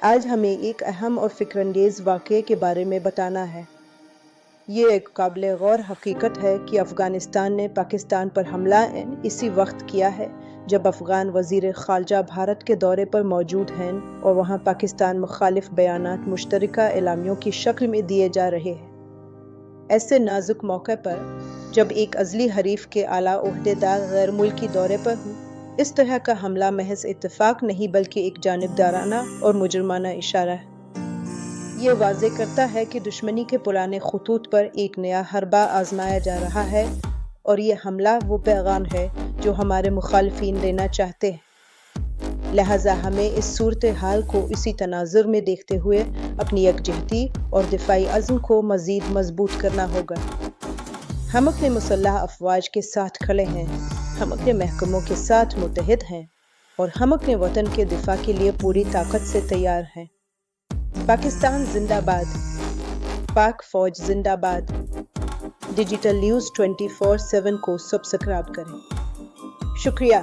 آج ہمیں ایک اہم اور فکر انگیز واقعے کے بارے میں بتانا ہے۔ یہ ایک قابل غور حقیقت ہے کہ افغانستان نے پاکستان پر حملہ اسی وقت کیا ہے جب افغان وزیر خارجہ بھارت کے دورے پر موجود ہیں اور وہاں پاکستان مخالف بیانات مشترکہ اعلامیوں کی شکل میں دیے جا رہے ہیں۔ ایسے نازک موقع پر جب ایک ازلی حریف کے اعلیٰ عہدیدار غیر ملکی دورے پر ہوں، اس طرح کا حملہ محض اتفاق نہیں بلکہ ایک جانبدارانہ اور مجرمانہ اشارہ ہے۔ یہ واضح کرتا ہے کہ دشمنی کے پرانے خطوط پر ایک نیا حربہ آزمایا جا رہا ہے، اور یہ حملہ وہ پیغام ہے جو ہمارے مخالفین دینا چاہتے ہیں۔ لہٰذا ہمیں اس صورتحال کو اسی تناظر میں دیکھتے ہوئے اپنی یکجہتی اور دفاعی عزم کو مزید مضبوط کرنا ہوگا۔ ہم اپنے مسلح افواج کے ساتھ کھڑے ہیں، ہم اپنے محکموں کے ساتھ متحد ہیں، اور ہم اپنے وطن کے دفاع کے لیے پوری طاقت سے تیار ہیں۔ پاکستان زندہ باد، پاک فوج زندہ باد۔ ڈیجیٹل نیوز 24/7 کو سبسکرائب کریں۔ شکریہ۔